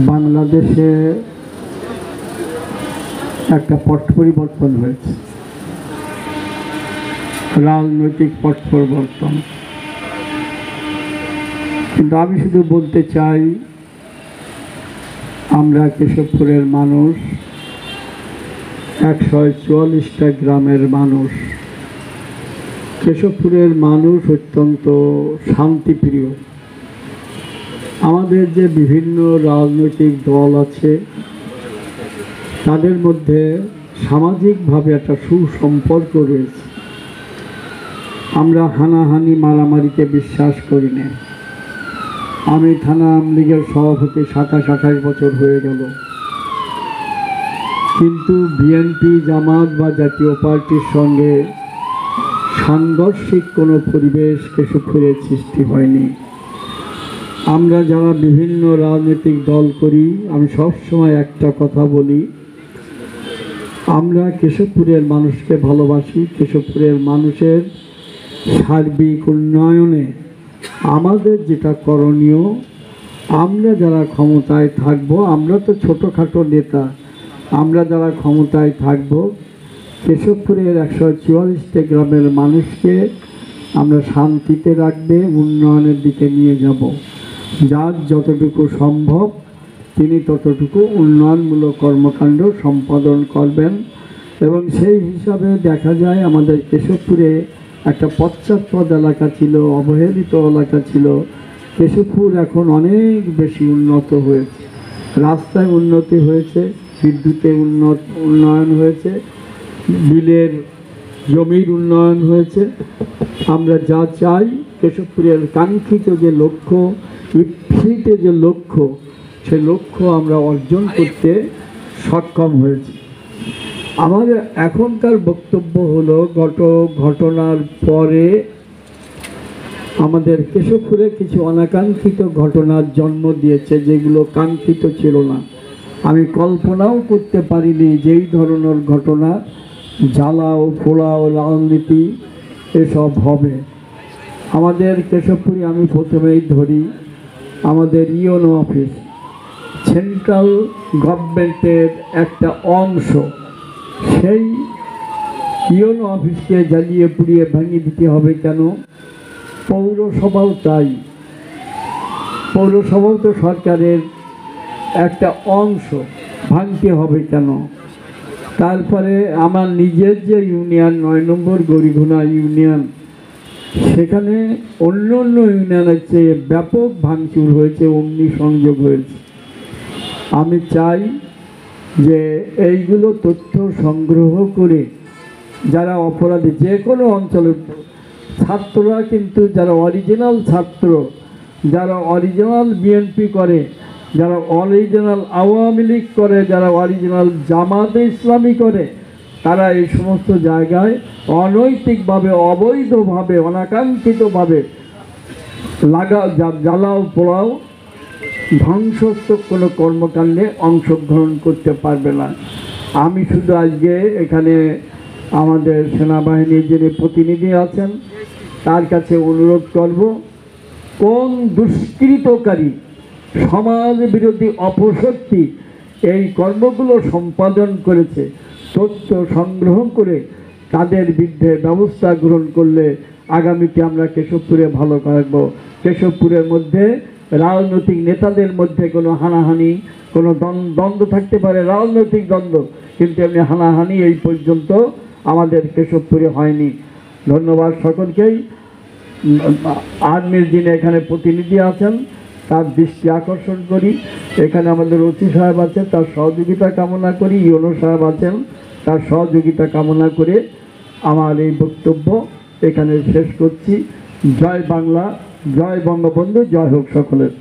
বাংলাদেশে একটা পট পরিবর্তন হয়েছে, রাজনৈতিক পট পরিবর্তন। কিন্তু আমি শুধু বলতে চাই, আমরা কেশবপুরের মানুষ, 144টা গ্রামের মানুষ। কেশবপুরের মানুষ অত্যন্ত শান্তিপ্রিয়। আমাদের যে বিভিন্ন রাজনৈতিক দল আছে, তাদের মধ্যে সামাজিকভাবে একটা সুসম্পর্ক রয়েছে। আমরা হানাহানি মারামারিতে বিশ্বাস করি না। আমি থানা আওয়ামী লীগের সভাপতি 27-28 বছর হয়ে গেল, কিন্তু বিএনপি, জামাত বা জাতীয় পার্টির সঙ্গে সাংঘর্ষিক কোনো পরিবেশ কেশবপুরে সৃষ্টি হয়নি। আমরা যারা বিভিন্ন রাজনৈতিক দল করি, আমি সবসময় একটা কথা বলি, আমরা কেশবপুরের মানুষকে ভালোবাসি। কেশবপুরের মানুষের সার্বিক উন্নয়নে আমাদের যেটা করণীয়, আমরা যারা ক্ষমতায় থাকব, আমরা তো ছোটোখাটো নেতা, আমরা যারা ক্ষমতায় থাকব, কেশবপুরের 144টা গ্রামের মানুষকে আমরা শান্তিতে রাখবে, উন্নয়নের দিকে নিয়ে যাব। যার যতটুকু সম্ভব তিনি ততটুকু উন্নয়নমূলক কর্মকাণ্ড সম্পাদন করবেন। এবং সেই হিসাবে দেখা যায় আমাদের কেশবপুরে একটা পশ্চাৎপদ এলাকা ছিল, অবহেলিত এলাকা ছিল। কেশবপুর এখন অনেক বেশি উন্নত হয়েছে, রাস্তায় উন্নতি হয়েছে, বিদ্যুতে উন্নয়ন হয়েছে, বিলের জমির উন্নয়ন হয়েছে। আমরা যা চাই, কেশবপুরের কাঙ্ক্ষিত যে লক্ষ্য, ইপ্সিত যে লক্ষ্য, সে লক্ষ্য আমরা অর্জন করতে সক্ষম হয়েছি। আমাদের এখনকার বক্তব্য হলো, ঘটনার পরে আমাদের কেশবপুরে কিছু অনাকাঙ্ক্ষিত ঘটনার জন্ম দিয়েছে, যেগুলো কাঙ্ক্ষিত ছিল না। আমি কল্পনাও করতে পারিনি যে এই ধরনের ঘটনা, জ্বালাও পোড়াও রাজনীতি এসব হবে আমাদের কেশবপুরে। আমি প্রথমেই ধরি, আমাদের ইউনো অফিস সেন্ট্রাল গভর্নমেন্টের একটা অংশ, সেই ইউনো অফিসকে জ্বালিয়ে পুড়িয়ে ভেঙে দিতে হবে কেন? পৌরসভাও তাই। পৌরসভাও তো সরকারের একটা অংশ, ভাঙতে হবে কেন? তারপরে আমার নিজের যে ইউনিয়ন 9 নম্বর গরিঘোনা ইউনিয়ন, সেখানে অন্য অন্য ইউনিয়নের চেয়ে ব্যাপক ভাঙচুর হয়েছে, অগ্নিসংযোগ হয়েছে। আমি চাই যে এইগুলো তথ্য সংগ্রহ করে যারা অপরাধী, যে কোনো অঞ্চলের ছাত্ররা, কিন্তু যারা অরিজিনাল ছাত্র, যারা অরিজিনাল বিএনপি করে, যারা অরিজিনাল আওয়ামী লীগ করে, যারা অরিজিনাল জামাতে ইসলামী করে, তারা এই সমস্ত জায়গায় অনৈতিকভাবে, অবৈধভাবে, অনাকাঙ্ক্ষিতভাবে জ্বালাও পোড়াও ধ্বংসাত্মক কোনো কর্মকাণ্ডে অংশগ্রহণ করতে পারবে না। আমি শুধু আজকে এখানে আমাদের সেনাবাহিনীর যিনি প্রতিনিধি আছেন, তার কাছে অনুরোধ করব, কোন দুষ্কৃতকারী সমাজ বিরোধী অপশক্তি এই কর্মগুলো সম্পাদন করেছে, তথ্য সংগ্রহ করে তাদের বিরুদ্ধে ব্যবস্থা গ্রহণ করলে আগামীতে আমরা কেশবপুরে ভালো থাকব। কেশবপুরের মধ্যে রাজনৈতিক নেতাদের মধ্যে কোনো হানাহানি, কোনো দ্বন্দ্ব থাকতে পারে, রাজনৈতিক দ্বন্দ্ব, কিন্তু এমনি হানাহানি এই পর্যন্ত আমাদের কেশবপুরে হয়নি। ধন্যবাদ সকলকেই। আর্মির যিনি এখানে প্রতিনিধি আছেন, তার দৃষ্টি আকর্ষণ করি। এখানে আমাদের ওসি সাহেব আছে, তার সহযোগিতা কামনা করি। ইউনো সাহেব আছেন, তার সহযোগিতা কামনা করে আমার এই বক্তব্য এখানে শেষ করছি। জয় বাংলা, জয় বঙ্গবন্ধু, জয় হোক সকলের।